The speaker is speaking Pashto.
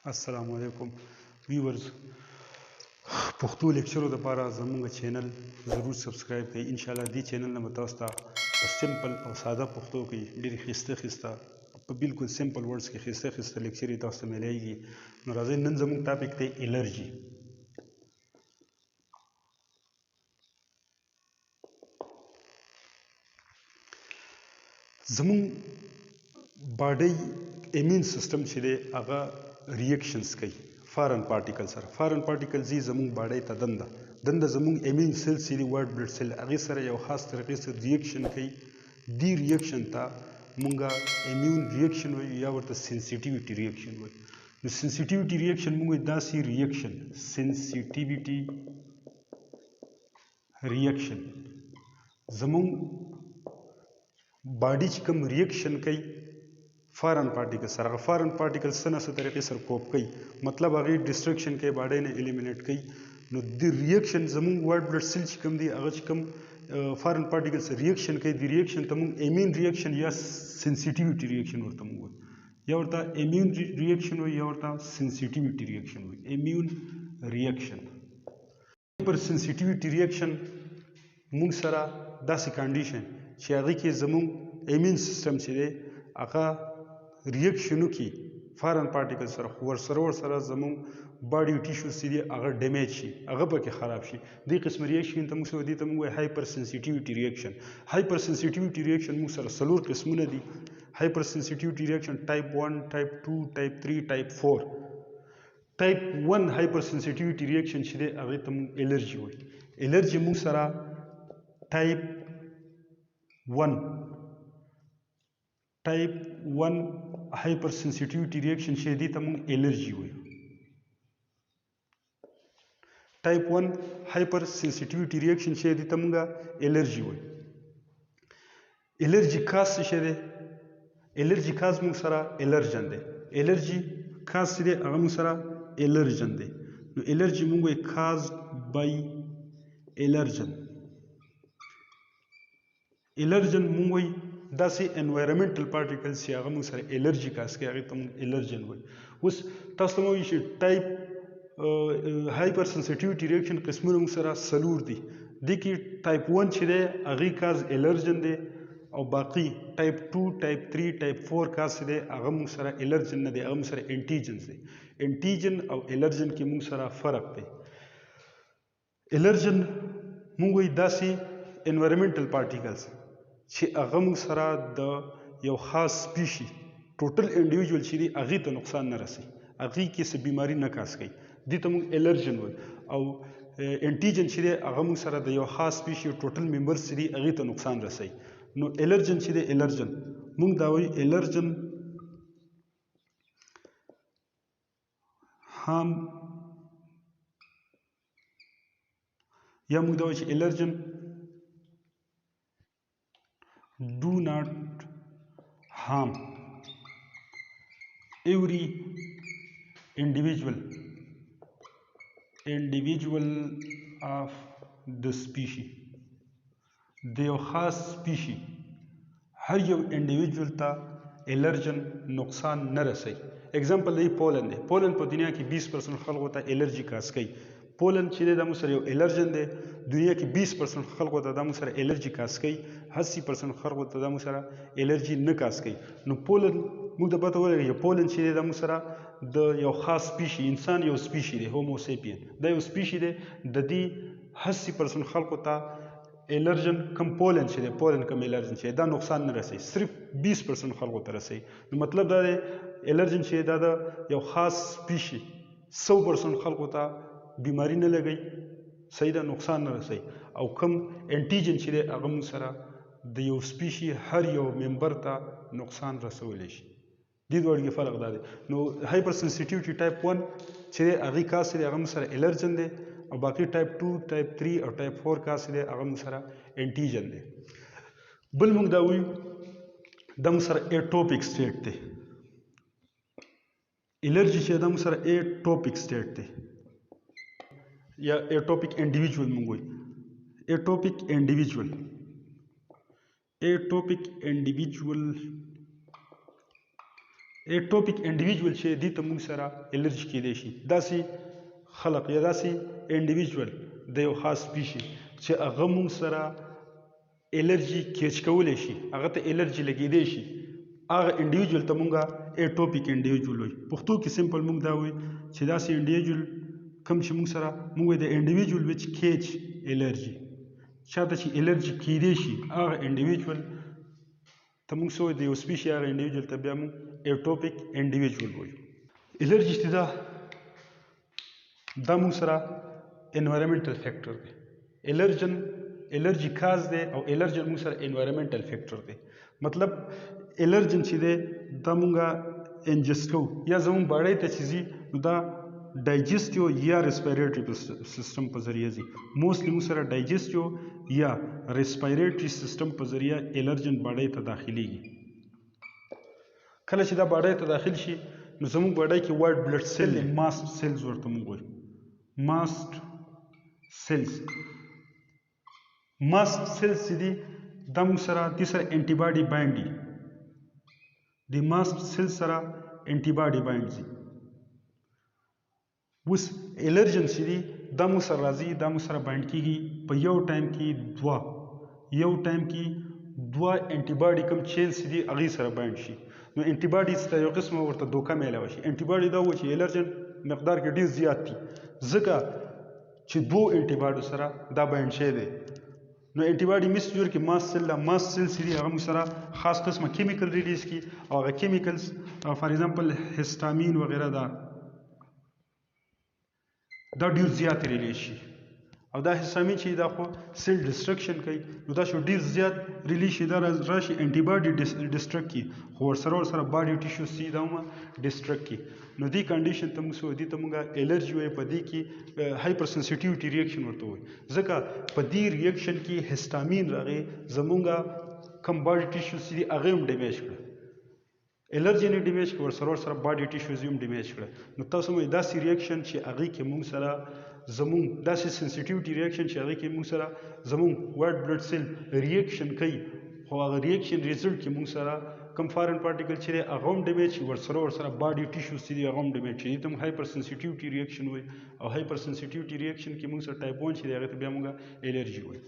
अस्सलाम वालेकुम व्यूवर्स پښتو لیکچرو لپاره زموږ چینل ضرور سبسکرایب کړئ ان شاء الله دې چینل نه تاسو ته په سمپل او ساده پښتو کې ډېر خسته په بالکل سمپل ورډز کې خسته لیکچرې تاسو ته ملایږي. نو راځئ نن زموږ ټاپک دی الرجی. زموږ باډي ایمین سیستم چې دی هغه ریاکشنز کوي فارن پارټیکل سره. فارن پارټیکل زی زموږ باډي ته دنده زموږ ایمین سیل چې دی وایټ بلډ سیل هغه سره یو خاص طریقې سره ریاکشن کوي. دی ریاکشن ته مونږه ایمیون ریاکشن وایو یا ورته سنسیټیویټي ریاکشن وایو. نو سنسیټیویټي ریاکشن مونږ داسې ریاکشن سنسیټیویټي ریاکشن زموږ باډي چې کوم ریاکشن کوي فارن پارټیکل سره، هغه فارن پارټیکل څه طریقې سره کوپ کوي، مطلب هغه ډسټرکشن کوي، باډي نه الیمینیټ کوي. نو د ریاکشن زموږ وایټ بلډ سیل چې کوم دی هغه چې کوم فارن پارټیکل سره ریاکشن کوي، د ریاکشن ته موږ ایمین ریاکشن یا سنسیټیویټي ریاکشن ورته موږ وایو، یا ورته ایمین ریاکشن وایو یا ورته سنسیټیویټي ریاکشن وایو. ایمین ریاکشن پر سنسیټیویټي ریاکشن موږ سره داسې کنډیشن چې هغه کې زموږ ایمین سیستم چې دی هغه ریاکشن وکړي فارن پارټیکل سره، خو ورسره زموږ باډي ټیشوز چې دي هغه ډیمیج شي، هغه پکې خراب شي. دې قسم ریاکشن ته موږ دې ته موږ وایو هایپر سنسیټیویټي ریاکشن. هایپر سنسیټیویټي ریاکشن موږ سره څلور قسمونه دي. هایپر سنسیټیویټي ریاکشن ټایپ 1 ټایپ 2 ټایپ 3 ټایپ 4. ټایپ 1 هایپر سنسیټیویټي ریاکشن چې دی هغه ته موږ الرجی وایو. الرجی موږ سره ټایپ 1 هایپر سنسیټیویټي ریاکشن چې دی ته موږ الرجی وایو. ټایپ 1 هایپر سنسیټیویټي ریاکشن چې دی ته موږ الرجی وایو. الرجی کاز څه دی؟ الرجی کاز موږ سره الرجن دی. الرجی کاز چې دی هغه موږ سره الرجن دی. نو الرجی موږ وایو کاز بای الرجن. الرجن موږ وایو داسې انوایرمنټل پارټیکلز چې هغه موږ سره الرجی کاز کوي هغې ته موږ الرجن وایو. اوس تاسو ته مو وایي چې ټایپ هایپر سنسیټیویټي ریاکشن قسمونه موږ سره څلور دي. دې کې ټایپ 1 چې دی هغې کاز الرجن دی، او باقي ټایپ 2 ټایپ 3 ټایپ 4 کاز چې دی هغه موږ سره الرجن نه دی، هغه موږ سره انټیجنز دی. انټیجن او الرجن کې موږ سره فرق دی. الرجن موږ وایي داسې انوایرمنټل پارټیکلز چې هغه موږ سره د یو خاص سپیشي ټوټل انډیویجول چې دی هغې ته نقصان نه رسوي، هغې کې څه بیماري نه کاز کوي، دې ته موږ الرجن وایو. او انټیجن چې دی هغه موږ سره د یو خاص سپیشي ټوټل ممبرز چې دی هغې ته نقصان رسوي. نو الرجن چې دی الرجن موږ دا وایو الرجن هارم، یا موږ دا وایو چې الرجن do not harm every individual of the species. د یو خاص سپیشي هر یو انډیویجول ته الرجن نقصان نه رسوي. اگزامپل دی پولن دی. پولن په دنیا کې 20% خلکو ته الرجی کاز کوي. پولن چې دی دا موږ سره یو الرجن دی. دنیا کې 20% خلکو ته دا موږ سره الرجی کاز کوي، 80% خلکو ته دا موږ سره الرجی نه کاز کوي. نو پولن موږ ته پته ولګي چې پولن چې دی دا موږ سره د یو خاص سپیشي، انسان یو سپیشي دی، هومو سیپین دا یو سپیشي دی، د دې 80% خلکو ته الرجن کم پولن چې دی، پولن کم الرجن چې دا نقصان نه رسوي، صرف 20% خلکو ته رسوي. نو مطلب دا دی الرجن چې دا د یو خاص سپیشي 100% خلکو ته بیماری نه لګوي، صحیح ده، نقصان نه رسوي. او کم انټیجن چې دی هغه موږ سره د یو سپیشي هر یو ممبر ته نقصان رسولی شي. دې دواړو کې فرق دا دی. نو هایپر سنسیټیویټي ټایپ 1 چې دی هغې کاز چې دی هغه موږ سره الرجن دی، او باقي ټایپ 2 ټایپ 3 او ټایپ 4 کاز چې دی هغه موږ سره انټیجن دی. بل موږ دا وایو دا موږ سره ایټوپیک سټیټ دی. الرجی چې دا موږ سره ایټوپیک سټیټ دی یا ایټوپیک انډیویجول موږ وایو. ایټوپیک انډیویجول اټوپیک انډیویجوال چې دې ته موږ سره الرجي کېدی شي. داسې خلق یا داسې انډیویجوال د یو خاص سپیشي چې هغه موږ سره الرجي کیچ کولی شي، هغه ته الرجي لګېدی شي، هغه انډیویجوال ته موږ اټوپیک انډیویجوال وایي. پښتو کې سمپل موږ دا وایي چې داسې انډیویجوال کوم چې موږ سره موږ وایي د انډیویجوال وچ کیچ الرجي، چاته چې الرجي کېدی شي هغه انډیویجوال ته موږ څه وایو، د یو سپیشي هغه انډیویجوال ته بیا موږ اټوپیک انډیویجوال وایو. الرجي چې دا موږ سره انوایرمنټل فیکټر دی. الرجي کاز دی او الرجن موږ سره انوایرمنټل فیکټر دی. مطلب الرجن چې دی دا موږ انجسټ کوو یا زموږ باډۍ ته چې ځي نو دا ډایجسټیو یا ریسپیریټري سیستم په ذریعه ځي. موستلی موږ سره ډایجسټیو یا ریسپیریټري سیستم په ذریعه الرجن باډۍ ته داخليږي. کله چې دا باډۍ ته داخل شي نو زموږ باډۍ کې وایټ بلډ سیل ماست سیلز ورته موږ وایو. ماست سیلز چې دي دا موږ سره دې سره انټي باډي بایند دي. د ماست سیل سره انټي باډي بایند دي. اوس الرجن چې دي دا موږ سره راځي، دا موږ سره بایند کېږي په یو ټایم کې دوه انټي باډي کوم چینز چې دي هغې سره بایند شي. نو انټي باډي ته یو قسمه ورته دوکه میلاوه شي. انټي باډي دا و چې الرجن مقدار کې ډېر زیات دي ځکه چې دوو انټي باډو سره دا بایند شوی دی. نو انټي باډي میسجور کې ماست سیل چې دي هغه موږ سره خاص قسمه کیمیکل ریلیز کړي او هغه کیمیکلز فار ایگزامپل هسټامین وغیره دا ډېر زیات ریلیز شي او دا هسټامین چې دا خو سیل ډسټرکشن کوي نو دا شو ډېر زیات ریلیز شي، دا راشي انټي باډي ډسټرکټ کړي خو ورسره باډي ټیشوز چې دا هم ډسټرکټ کړي. نو دې کنډیشن ته موږ دې ته موږ الرجي وایو. په دې کې هایپر سنسیټیوټي ریاکشن ورته وایي ځکه په دې ریاکشن کې هسټامین راغی زمونږ کم باډي ټیشوز چې دي هغه هم ډیمیج کړه. الرجي نه ډیمیج کړه ورسره باډي ټیشوز هم ډیمیج کړه. نو تاسو مې داسې ریاکشن چې هغې کې موږ سره زمونږ داسې سنسیټیوټي ریاکشن چې هغې کې موږ سره زمونږ وایټ بلډ سیل ریاکشن کوي خو هغه ریاکشن ریزلټ کې موږ سره کم فارن پارټیکل چې دی هغه هم ډیمیج شي، ورسره باډي ټیشوز چې دي هغه هم ډیمیج شي. دې ته موږ هایپر سنسیټیوټي ریاکشن وایي او هایپر سنسیټیوټي ریاکشن کې موږ سره ټایپ 1 چې دی هغې ته بیا موږ الرجي وایو.